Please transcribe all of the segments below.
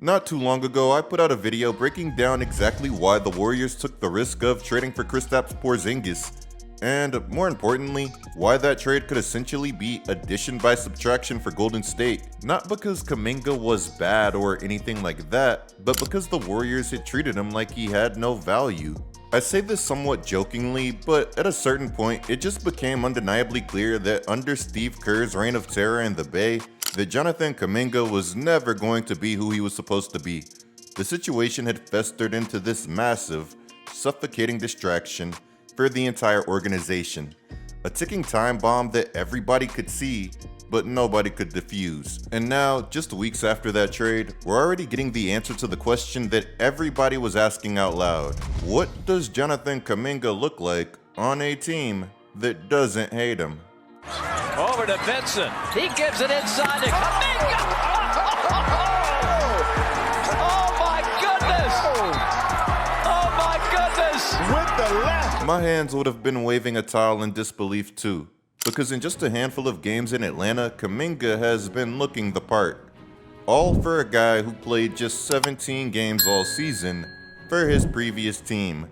Not too long ago, I put out a video breaking down exactly why the Warriors took the risk of trading for Kristaps Porzingis, and more importantly, why that trade could essentially be addition by subtraction for Golden State. Not because Kuminga was bad or anything like that, but because the Warriors had treated him like he had no value. I say this somewhat jokingly, but at a certain point, it just became undeniably clear that under Steve Kerr's reign of terror in the Bay, that Jonathan Kuminga was never going to be who he was supposed to be. The situation had festered into this massive, suffocating distraction for the entire organization. A ticking time bomb that everybody could see, but nobody could defuse. And now, just weeks after that trade, we're already getting the answer to the question that everybody was asking out loud. What does Jonathan Kuminga look like on a team that doesn't hate him? Over to Vincent. He gives it inside to Kuminga. Oh my goodness! Oh my goodness! With the left. My hands would have been waving a towel in disbelief too, because in just a handful of games in Atlanta, Kuminga has been looking the part. All for a guy who played just 17 games all season for his previous team.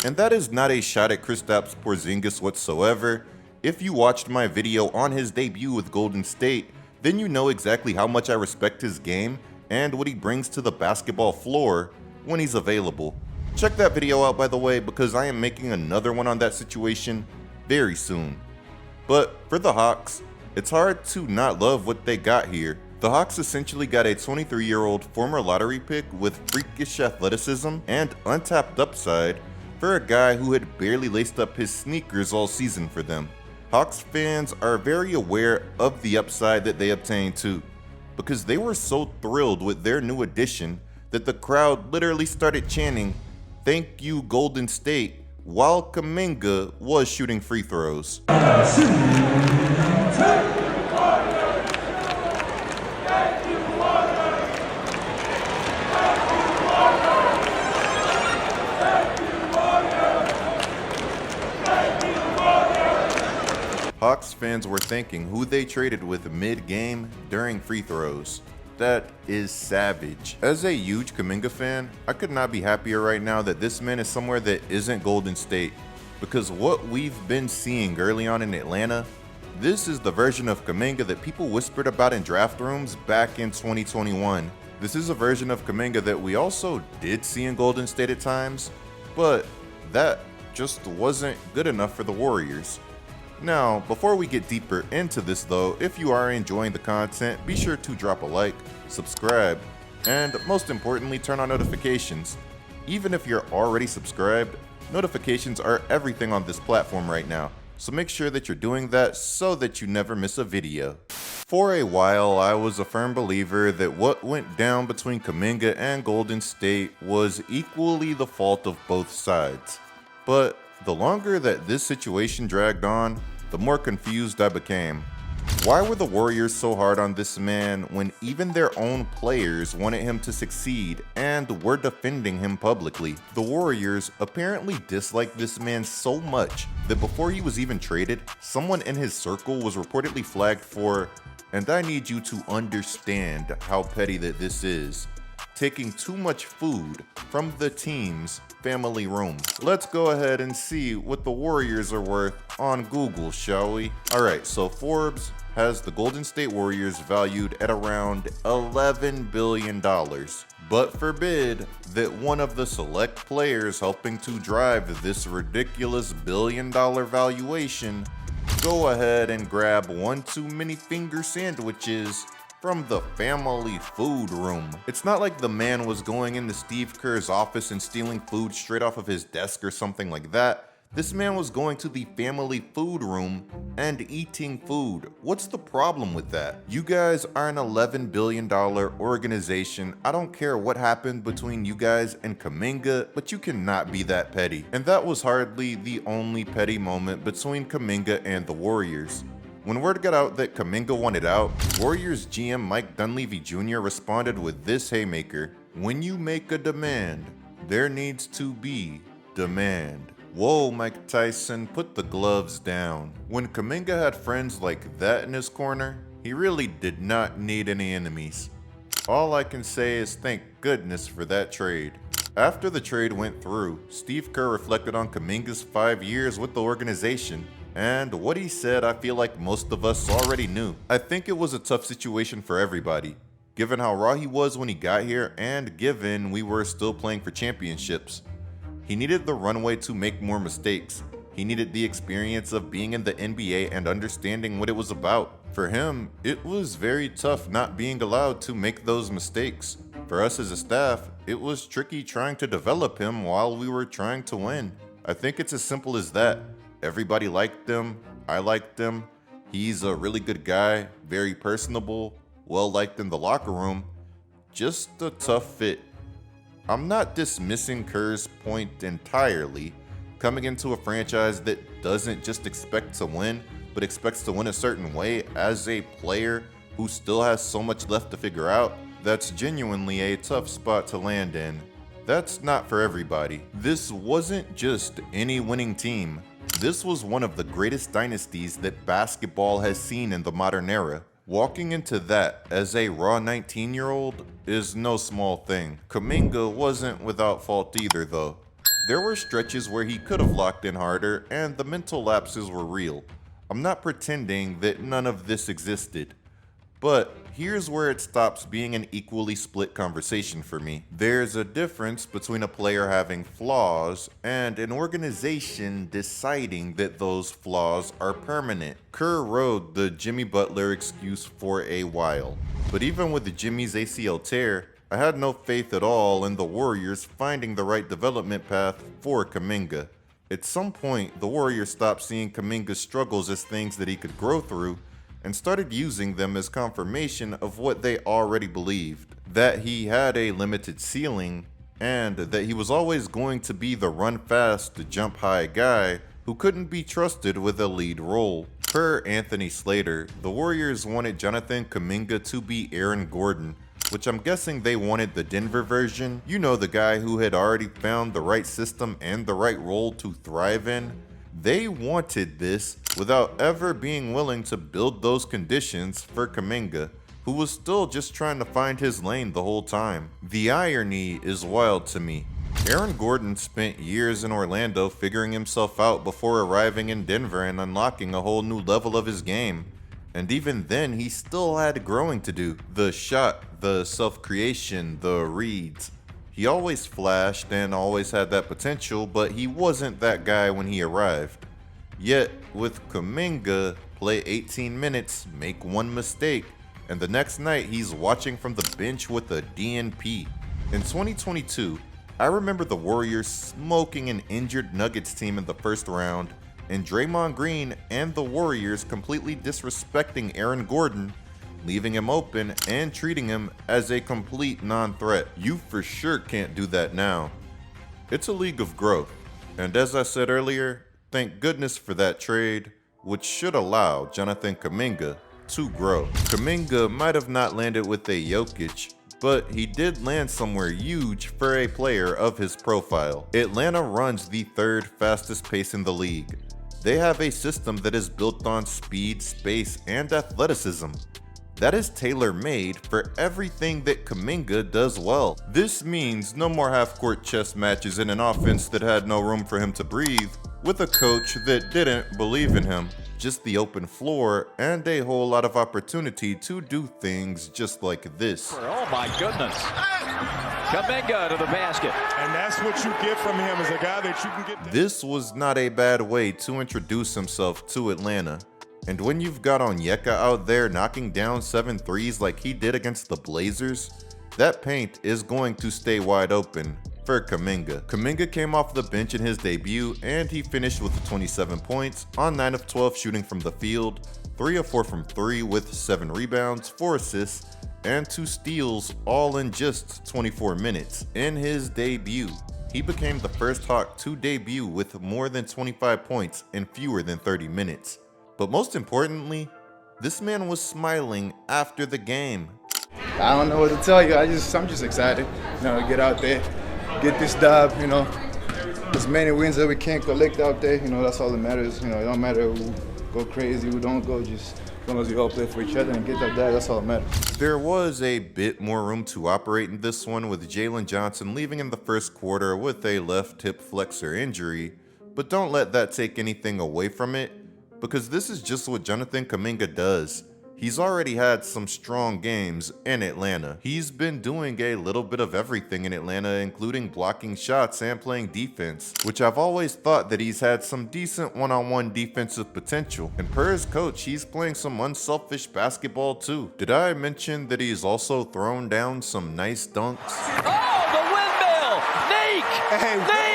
And that is not a shot at Kristaps Porzingis whatsoever. If you watched my video on his debut with Golden State, then you know exactly how much I respect his game and what he brings to the basketball floor when he's available. Check that video out, by the way, because I am making another one on that situation very soon. But for the Hawks, it's hard to not love what they got here. The Hawks essentially got a 23-year-old former lottery pick with freakish athleticism and untapped upside for a guy who had barely laced up his sneakers all season for them. Hawks fans are very aware of the upside that they obtained too, because they were so thrilled with their new addition that the crowd literally started chanting, "Thank you, Golden State," while Kuminga was shooting free throws. Hawks fans were thanking who they traded with mid-game during free throws. That is savage. As a huge Kuminga fan, I could not be happier right now that this man is somewhere that isn't Golden State, because what we've been seeing early on in Atlanta, this is the version of Kuminga that people whispered about in draft rooms back in 2021. This is a version of Kuminga that we also did see in Golden State at times, but that just wasn't good enough for the Warriors. Now, before we get deeper into this though, if you are enjoying the content, be sure to drop a like, subscribe, and most importantly, turn on notifications. Even if you're already subscribed, notifications are everything on this platform right now, so make sure that you're doing that so that you never miss a video. For a while, I was a firm believer that what went down between Kuminga and Golden State was equally the fault of both sides. But the longer that this situation dragged on, the more confused I became. Why were the Warriors so hard on this man when even their own players wanted him to succeed and were defending him publicly? The Warriors apparently disliked this man so much that before he was even traded, someone in his circle was reportedly flagged for, and I need you to understand how petty that this is, taking too much food from the team's family room. Let's go ahead and see what the Warriors are worth on Google, shall we? Alright, so Forbes has the Golden State Warriors valued at around $11 billion. But forbid that one of the select players helping to drive this ridiculous billion-dollar valuation go ahead and grab one too many finger sandwiches from the family food room. It's not like the man was going into Steve Kerr's office and stealing food straight off of his desk or something like that. This man was going to the family food room and eating food. What's the problem with that? You guys are an $11 billion organization. I don't care what happened between you guys and Kuminga, but you cannot be that petty. And that was hardly the only petty moment between Kuminga and the Warriors. When word got out that Kuminga wanted out, Warriors GM Mike Dunleavy Jr. responded with this haymaker: "When you make a demand, there needs to be demand." Whoa, Mike Tyson, put the gloves down. When Kuminga had friends like that in his corner, he really did not need any enemies. All I can say is thank goodness for that trade. After the trade went through, Steve Kerr reflected on Kuminga's 5 years with the organization, and what he said I feel like most of us already knew. I think it was a tough situation for everybody, given how raw he was when he got here and given we were still playing for championships. He needed the runway to make more mistakes. He needed the experience of being in the NBA and understanding what it was about. For him, it was very tough not being allowed to make those mistakes. For us as a staff, it was tricky trying to develop him while we were trying to win. I think it's as simple as that. Everybody liked him. I liked him. He's a really good guy, very personable, well liked in the locker room. Just a tough fit. I'm not dismissing Kerr's point entirely. Coming into a franchise that doesn't just expect to win, but expects to win a certain way as a player who still has so much left to figure out, that's genuinely a tough spot to land in. That's not for everybody. This wasn't just any winning team. This was one of the greatest dynasties that basketball has seen in the modern era. Walking into that as a raw 19-year-old is no small thing. Kuminga wasn't without fault either though. There were stretches where he could have locked in harder and the mental lapses were real. I'm not pretending that none of this existed. But here's where it stops being an equally split conversation for me. There's a difference between a player having flaws and an organization deciding that those flaws are permanent. Kerr rode the Jimmy Butler excuse for a while. But even with Jimmy's ACL tear, I had no faith at all in the Warriors finding the right development path for Kuminga. At some point, the Warriors stopped seeing Kuminga's struggles as things that he could grow through and started using them as confirmation of what they already believed, that he had a limited ceiling and that he was always going to be the run fast, jump high guy who couldn't be trusted with a lead role. Per Anthony Slater, the Warriors wanted Jonathan Kuminga to be Aaron Gordon, which I'm guessing they wanted the Denver version. You know, the guy who had already found the right system and the right role to thrive in. They wanted this without ever being willing to build those conditions for Kuminga, who was still just trying to find his lane the whole time. The irony is wild to me. Aaron Gordon spent years in Orlando figuring himself out before arriving in Denver and unlocking a whole new level of his game. And even then, he still had growing to do. The shot, the self-creation, the reads. He always flashed and always had that potential, but he wasn't that guy when he arrived. Yet, with Kuminga, play 18 minutes, make one mistake, and the next night he's watching from the bench with a DNP. In 2022, I remember the Warriors smoking an injured Nuggets team in the first round, and Draymond Green and the Warriors completely disrespecting Aaron Gordon, leaving him open and treating him as a complete non-threat. You for sure can't do that now. It's a league of growth, and as I said earlier, thank goodness for that trade, which should allow Jonathan Kuminga to grow. Kuminga might have not landed with a Jokic, but he did land somewhere huge for a player of his profile. Atlanta runs the third fastest pace in the league. They have a system that is built on speed, space, and athleticism. That is tailor-made for everything that Kuminga does well. This means no more half-court chess matches in an offense that had no room for him to breathe, with a coach that didn't believe in him. Just the open floor and a whole lot of opportunity to do things just like this. Oh my goodness. Kuminga to the basket. And that's what you get from him, is a guy that you can get. This was not a bad way to introduce himself to Atlanta. And when you've got Onyeka out there knocking down 7 threes like he did against the Blazers, that paint is going to stay wide open for Kuminga. Kuminga came off the bench in his debut and he finished with 27 points on 9 of 12 shooting from the field, 3 of 4 from 3 with 7 rebounds, 4 assists, and 2 steals all in just 24 minutes. In his debut, he became the first Hawk to debut with more than 25 points in fewer than 30 minutes. But most importantly, this man was smiling after the game. I don't know what to tell you. I'm just excited, to get out there, get this dub, as many wins that we can collect out there, that's all that matters. It don't matter who go crazy, who don't go, just As long as we all play for each other and get that dub, that's all that matters. There was a bit more room to operate in this one, with Jalen Johnson leaving in the first quarter with a left hip flexor injury, but don't let that take anything away from it, because this is just what Jonathan Kuminga does. He's already had some strong games in Atlanta. He's been doing a little bit of everything in Atlanta, including blocking shots and playing defense, which I've always thought that he's had some decent one-on-one defensive potential. And per his coach, he's playing some unselfish basketball too. Did I mention that he's also thrown down some nice dunks? Oh, the windmill! Neek! Hey, Neek!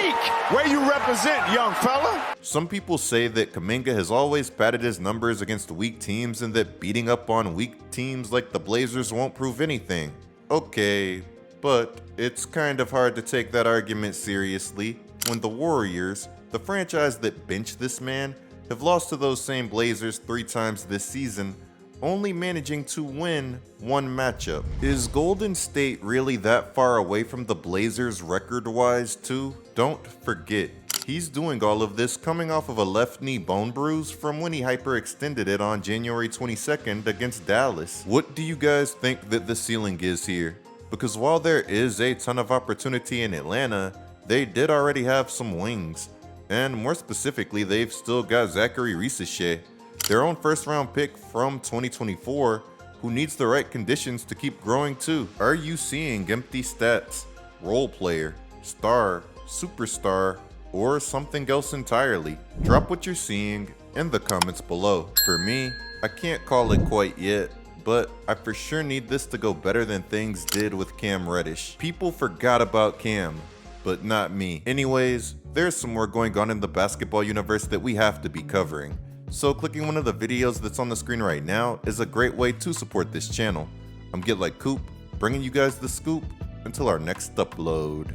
where you represent, young fella? Some people say that Kuminga has always padded his numbers against weak teams and that beating up on weak teams like the Blazers won't prove anything. Okay, but it's kind of hard to take that argument seriously when the Warriors, the franchise that benched this man, have lost to those same Blazers 3 times this season, only managing to win one matchup. Is Golden State really that far away from the Blazers record-wise too? Don't forget, he's doing all of this coming off of a left knee bone bruise from when he hyperextended it on January 22nd against Dallas. What do you guys think that the ceiling is here? Because while there is a ton of opportunity in Atlanta, they did already have some wings. And more specifically, they've still got Zachary Risache, their own first-round pick from 2024, who needs the right conditions to keep growing too. Are you seeing empty stats, role player, star, superstar, or something else entirely? Drop what you're seeing in the comments below. For me, I can't call it quite yet, but I for sure need this to go better than things did with Cam Reddish. People forgot about Cam, but not me. Anyways, there's some more going on in the basketball universe that we have to be covering. So clicking one of the videos that's on the screen right now is a great way to support this channel. I'm GetLikeCoop, bringing you guys the scoop until our next upload.